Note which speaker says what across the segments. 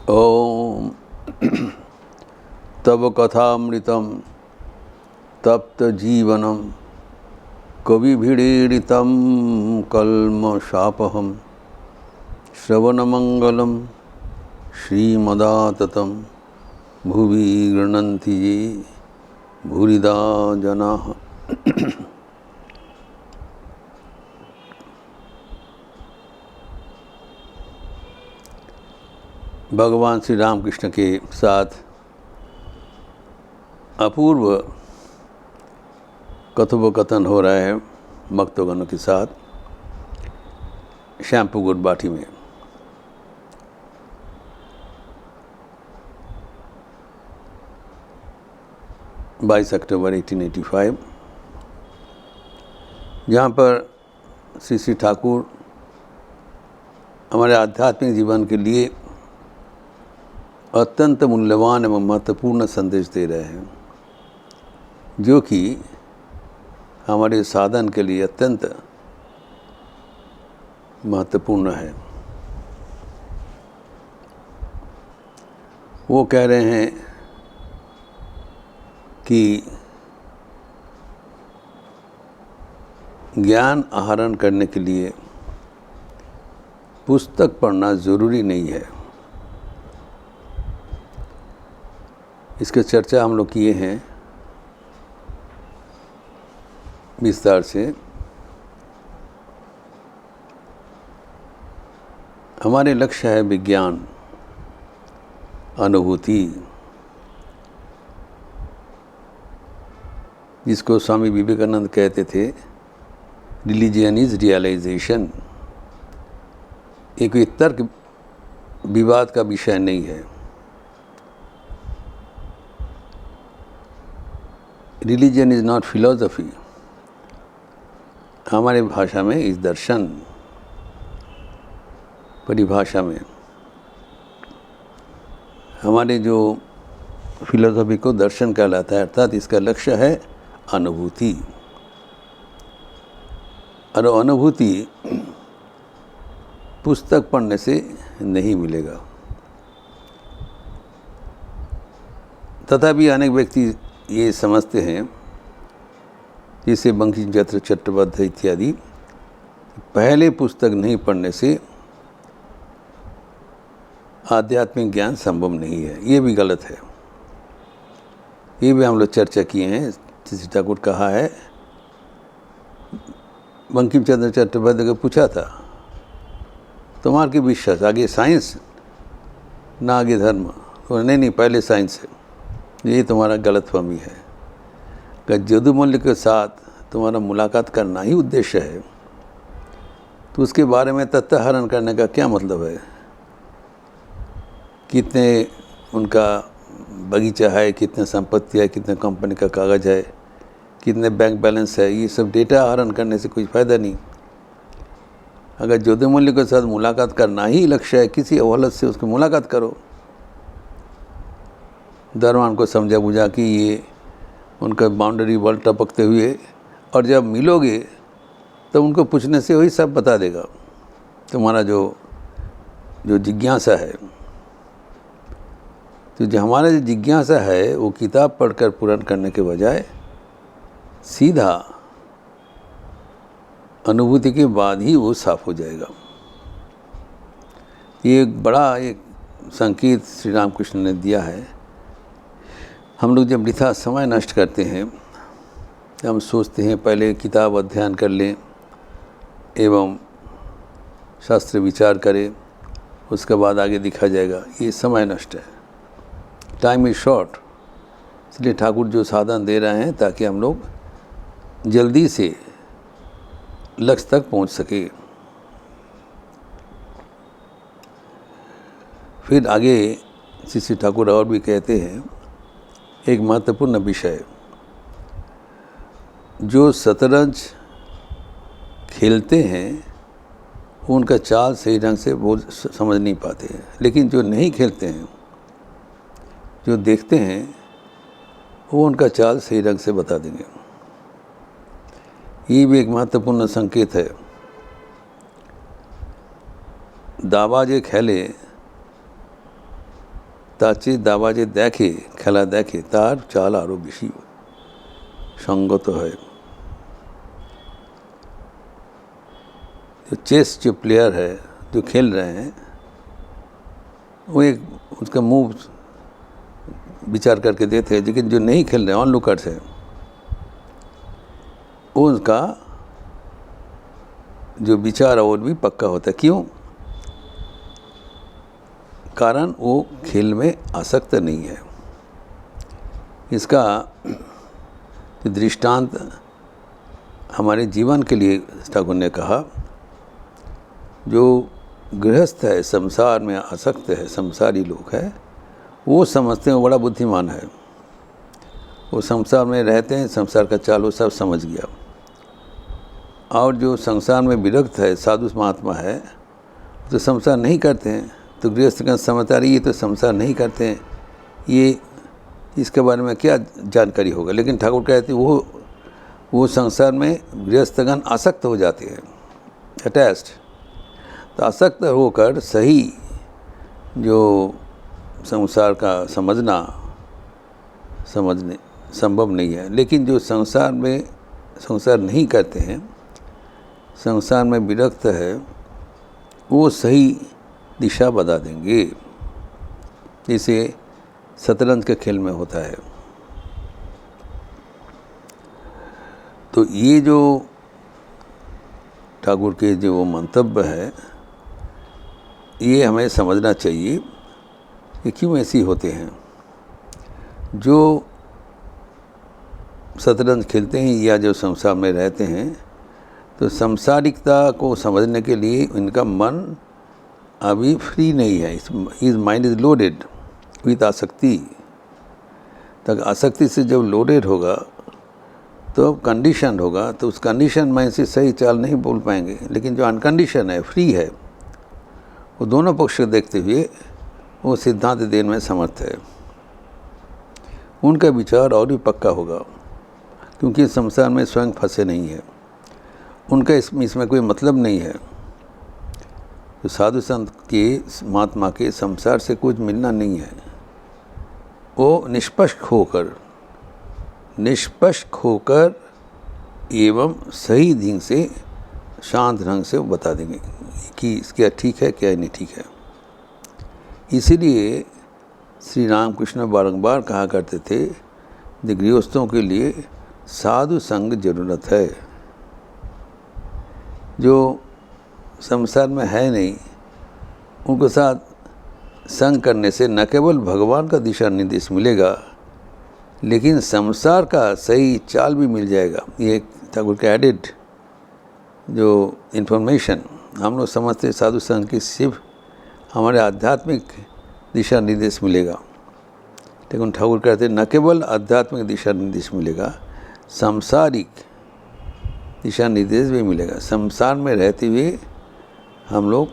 Speaker 1: ओम तव कथामृतं तप्तजीवनं कविभिरीडितं कल्मषापहं श्रवणमंगलं श्रीमदाततं भुवि गृह्णन्ति ये भूरिदा जनाः। भगवान श्री रामकृष्ण के साथ अपूर्व कथोपकथन हो रहा है भक्तगणों के साथ श्यामपुर गुरबाठी में। बाईस अक्टूबर 1885, जहाँ पर श्री श्री ठाकुर हमारे आध्यात्मिक जीवन के लिए अत्यंत मूल्यवान एवं महत्वपूर्ण संदेश दे रहे हैं, जो कि हमारे साधन के लिए अत्यंत महत्वपूर्ण है। वो कह रहे हैं कि ज्ञान आहरण करने के लिए पुस्तक पढ़ना ज़रूरी नहीं है। इसकी चर्चा हम लोग किए हैं विस्तार से। हमारे लक्ष्य है विज्ञान, अनुभूति, जिसको स्वामी विवेकानंद कहते थे रिलीजियन इज रियलाइजेशन। ये कोई तर्क विवाद का विषय नहीं है। Religion is not philosophy. हमारे भाषा में इस दर्शन परिभाषा में हमारे जो फिलोसफी को दर्शन कहलाता है, अर्थात इसका लक्ष्य है अनुभूति। और अनुभूति पुस्तक पढ़ने से नहीं मिलेगा। तथापि अनेक व्यक्ति ये समझते हैं, जैसे बंकिम चंद्र चट्टोपाध्याय इत्यादि, पहले पुस्तक नहीं पढ़ने से आध्यात्मिक ज्ञान संभव नहीं है। ये भी गलत है। ये भी हम लोग चर्चा किए हैं। श्री ठाकुर कहा है, बंकिम चंद्र चट्टोपाध्याय को पूछा था, तुम्हारा की विश्वास आगे साइंस ना आगे धर्म? तो नहीं, पहले साइंस है। ये तुम्हारा गलतफहमी है। अगर जदुमल्ल के साथ तुम्हारा मुलाकात करना ही उद्देश्य है, तो उसके बारे में तथ्य हरण करने का क्या मतलब है? कितने उनका बगीचा है, कितने संपत्ति है, कितने कंपनी का कागज़ है, कितने बैंक बैलेंस है, ये सब डेटा हरण करने से कोई फ़ायदा नहीं। अगर जदुमल्ल के साथ मुलाकात करना ही लक्ष्य है, किसी अवहलत से उसकी मुलाकात करो। दरवान को समझा बुझा कि ये उनका बाउंड्री वॉल टपकते हुए, और जब मिलोगे तो उनको पूछने से वही सब बता देगा। तुम्हारा जो जिज्ञासा है, तो जो हमारा जो जिज्ञासा है वो किताब पढ़कर पूर्ण करने के बजाय सीधा अनुभूति के बाद ही वो साफ हो जाएगा। ये एक बड़ा एक संकेत श्री रामकृष्ण ने दिया है। हम लोग जब वृथा समय नष्ट करते हैं, हम सोचते हैं पहले किताब अध्ययन कर लें एवं शास्त्र विचार करें, उसके बाद आगे दिखा जाएगा। ये समय नष्ट है। Time is short. इसलिए ठाकुर जो साधन दे रहे हैं ताकि हम लोग जल्दी से लक्ष्य तक पहुंच सके। फिर आगे श्री ठाकुर और भी कहते हैं एक महत्वपूर्ण विषय, जो शतरंज खेलते हैं उनका चाल सही ढंग से वो समझ नहीं पाते हैं, लेकिन जो नहीं खेलते हैं, जो देखते हैं, वो उनका चाल सही ढंग से बता देंगे। ये भी एक महत्वपूर्ण संकेत है। दावा जे खेले ताचे दाबाजे देखे खेला देखे तार चाल आरो बेशी संगत है। जो चेस जो प्लेयर है जो खेल रहे हैं वो एक उसका मूव विचार करके देते हैं, लेकिन जो नहीं खेल रहे हैं ऑन लुकर्स है उसका जो विचार और भी पक्का होता है। क्यों? कारण वो खेल में आसक्त नहीं है। इसका दृष्टांत हमारे जीवन के लिए ठाकुर ने कहा, जो गृहस्थ है संसार में आसक्त है, संसारी लोग है, वो समझते हैं वो बड़ा बुद्धिमान है, वो संसार में रहते हैं, संसार का चाल वो सब समझ गया। और जो संसार में विरक्त है साधु महात्मा है तो संसार नहीं करते हैं, तो गृहस्थ का समझदारी ये तो संसार नहीं करते हैं, ये इसके बारे में क्या जानकारी होगा। लेकिन ठाकुर कहते वो संसार में गृहस्थगण आसक्त हो जाते हैं, अटैच्ड। तो आसक्त होकर सही जो संसार का समझने संभव नहीं है। लेकिन जो संसार नहीं करते हैं, संसार में विरक्त है, वो सही दिशा बता देंगे, जैसे शतरंज के खेल में होता है। तो ये जो ठाकुर के जो मंतव्य है ये हमें समझना चाहिए कि क्यों ऐसी होते हैं। जो शतरंज खेलते हैं या जो संसार में रहते हैं, तो सांसारिकता को समझने के लिए इनका मन अभी फ्री नहीं है। His mind is loaded with आसक्ति। तक आसक्ति से जब लोडेड होगा तो कंडीशन होगा, तो उस कंडीशन माइंड से सही चाल नहीं बोल पाएंगे। लेकिन जो अनकंडीशन है, फ्री है, वो दोनों पक्ष को देखते हुए वो सिद्धांत देने में समर्थ है। उनका विचार और भी पक्का होगा, क्योंकि संसार में स्वयं फंसे नहीं है, उनका इसमें कोई मतलब नहीं है। तो साधु संत के महात्मा के संसार से कुछ मिलना नहीं है। वो निष्पक्ष होकर एवं सही ढंग से शांत ढंग से बता देंगे कि क्या ठीक है क्या नहीं ठीक है। इसीलिए श्री रामकृष्ण बारंबार कहा करते थे कि गृहस्थों के लिए साधु संग जरूरत है। जो संसार में है नहीं, उनके साथ संग करने से न केवल भगवान का दिशा निर्देश मिलेगा, लेकिन संसार का सही चाल भी मिल जाएगा। ये ठाकुर के एडिड जो इन्फॉर्मेशन हम लोग समझते साधु संग की सिर्फ हमारे आध्यात्मिक दिशा निर्देश मिलेगा, लेकिन ठाकुर कहते न केवल आध्यात्मिक दिशा निर्देश मिलेगा, सांसारिक दिशा निर्देश भी मिलेगा। संसार में रहते हुए हम लोग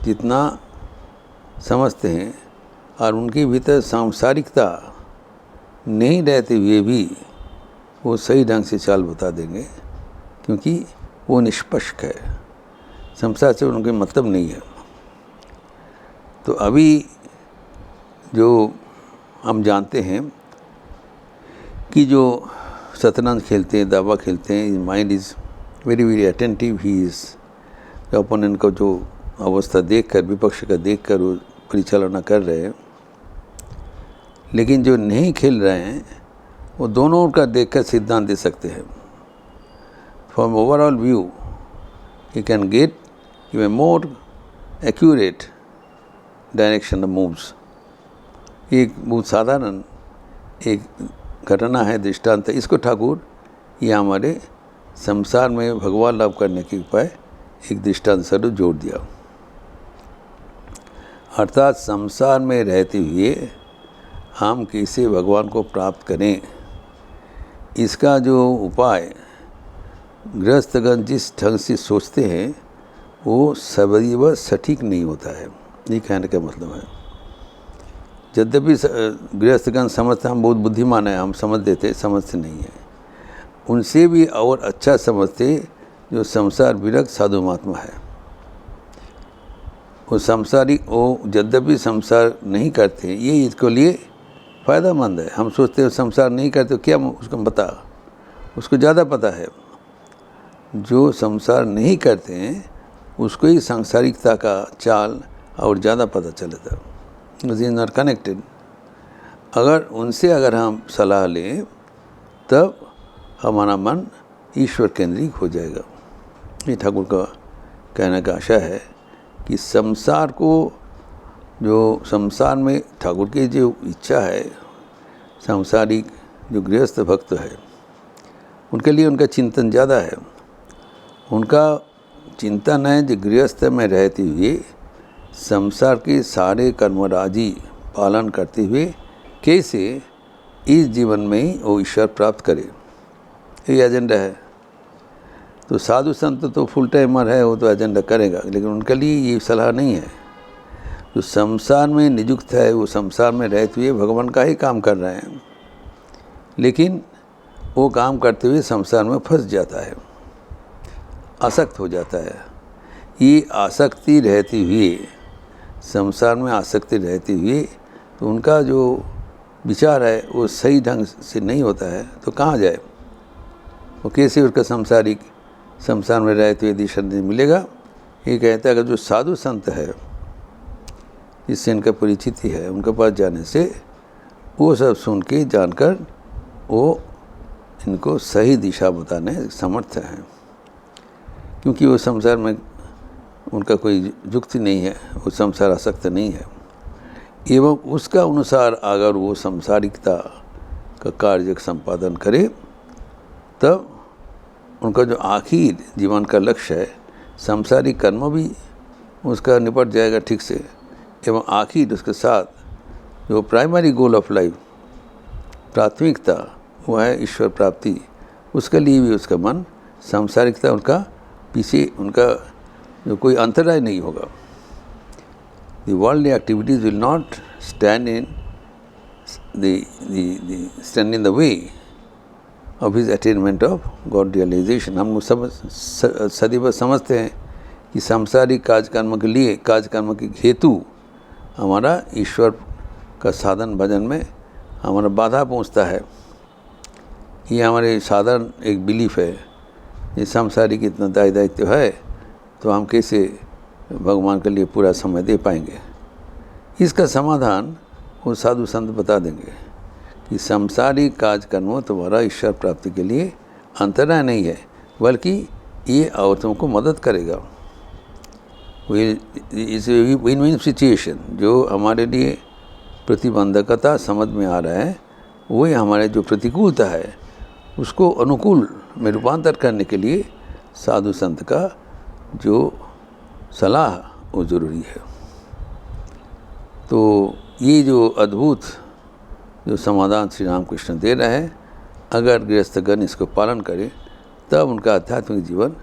Speaker 1: जितना समझते हैं और उनके भीतर सांसारिकता नहीं रहते हुए भी वो सही ढंग से चाल बता देंगे, क्योंकि वो निष्पक्ष है, संसार से उनके मतलब नहीं है। तो अभी जो हम जानते हैं कि जो शतरंज खेलते हैं, दावा खेलते हैं, mind is very very attentive. He is opponent को जो अवस्था देखकर, विपक्ष का देखकर वो परिचालना कर रहे हैं। लेकिन जो नहीं खेल रहे हैं वो दोनों का देखकर सिद्धांत दे सकते हैं। From overall view you can get A more accurate direction of moves. एक बहुत साधारण एक घटना है, दृष्टांत है। इसको ठाकुर ये हमारे संसार में भगवान लाभ करने के उपाय एक दृष्टांत स्वरूप जोड़ दिया। अर्थात संसार में रहते हुए हम कैसे भगवान को प्राप्त करें, इसका जो उपाय गृहस्थगण जिस ढंग से सोचते हैं वो सदैव सटीक नहीं होता है। ये कहने का मतलब है, यद्यपि गृहस्थगण समझते हम बहुत बुद्धिमान है, हम समझ देते, समझते नहीं है। उनसे भी और अच्छा समझते जो संसार विरक्त साधु महात्मा है। वो संसारिक वो यद्यपि संसार नहीं करते, ये इसके लिए फ़ायदेमंद है। हम सोचते हैं संसार नहीं करते, क्या उसको पता, उसको ज़्यादा पता है। जो संसार नहीं करते हैं उसको ही सांसारिकता का चाल और ज़्यादा पता चलता है। Is not connected. अगर उनसे हम सलाह लें तब हमारा मन ईश्वर केंद्रित हो जाएगा। ये ठाकुर का कहने का आशा है कि संसार को, जो संसार में ठाकुर की जो इच्छा है, सांसारिक जो गृहस्थ भक्त है उनके लिए उनका चिंतन ज़्यादा है। उनका चिंतन है जो गृहस्थ में रहते हुए संसार के सारे कर्मराजी पालन करते हुए कैसे इस जीवन में ही वो ईश्वर प्राप्त करे, ये एजेंडा है। तो साधु संत तो फुल टाइमर है, वो तो एजेंडा करेगा, लेकिन उनके लिए ये सलाह नहीं है। जो संसार में नियुक्त है वो संसार में रहते हुए भगवान का ही काम कर रहे हैं, लेकिन वो काम करते हुए संसार में फंस जाता है, आसक्त हो जाता है। ये आसक्ति रहती हुए, संसार में आसक्ति रहती हुए, तो उनका जो विचार है वो सही ढंग से नहीं होता है, तो कहाँ जाए वो, कैसे उसका संसार में रहते हुए दिशा नहीं मिलेगा। ये कहता है अगर जो साधु संत है जिससे इनका परिचित ही है, उनके पास जाने से वो सब सुन के जानकर वो इनको सही दिशा बताने समर्थ हैं, क्योंकि वो संसार में उनका कोई युक्ति नहीं है, वो संसार आसक्त नहीं है। एवं उसका अनुसार अगर वो संसारिकता का कार्य संपादन करे तब उनका जो आखिर जीवन का लक्ष्य है, सांसारिक कर्म भी उसका निपट जाएगा ठीक से, एवं आखिर उसके साथ जो प्राइमरी गोल ऑफ लाइफ, प्राथमिकता, वो है ईश्वर प्राप्ति। उसके लिए भी उसका मन सांसारिकता, उनका पीछे उनका जो कोई अंतराय नहीं होगा। The worldly activities will not stand in the way of his attainment of God realization। हम सदैव समझते हैं कि सांसारिक कार्यकर्म के लिए, कार्यकर्म के हेतु हमारा ईश्वर का साधन भजन में हमारा बाधा पहुंचता है। ये हमारे साधारण एक बिलीफ है, ये सांसारिक इतना दायित्व है तो हम कैसे भगवान के लिए पूरा समय दे पाएंगे। इसका समाधान वो साधु संत बता देंगे कि सांसारिक कार्यकर्म तुम्हारा ईश्वर प्राप्ति के लिए अंतराय नहीं है, बल्कि ये औरतों को मदद करेगा। विन विन सिचुएशन जो हमारे लिए प्रतिबंधकता समझ में आ रहा है, वही हमारे जो प्रतिकूलता है उसको अनुकूल में रूपांतर करने के लिए साधु संत का जो सलाह वो ज़रूरी है। तो ये जो अद्भुत जो समाधान श्री रामकृष्ण दे रहे हैं, अगर गृहस्थगण इसको पालन करें तब उनका आध्यात्मिक जीवन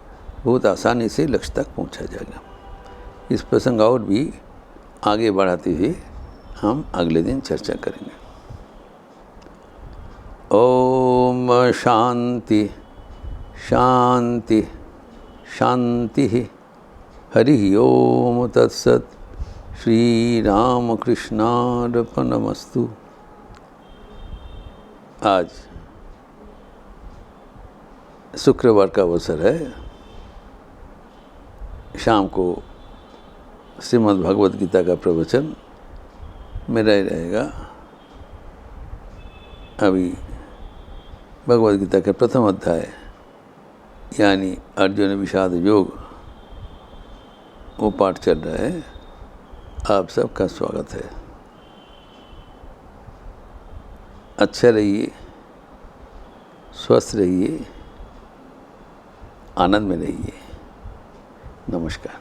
Speaker 1: बहुत आसानी से लक्ष्य तक पहुंचा जाएगा। इस प्रसंग और भी आगे बढ़ाते हुए हम अगले दिन चर्चा करेंगे। ओम शांति शांति शांति। हरि ओम तत्सत। श्री राम कृष्णार्पणमस्तु। आज शुक्रवार का अवसर है, शाम को श्रीमद् भगवद गीता का प्रवचन मेरा ही रहेगा। अभी भगवद गीता के प्रथम अध्याय यानी अर्जुन विषाद योग वो पाठ चल रहा है। आप सबका स्वागत है। अच्छा रहिए, स्वस्थ रहिए, आनंद में रहिए। नमस्कार।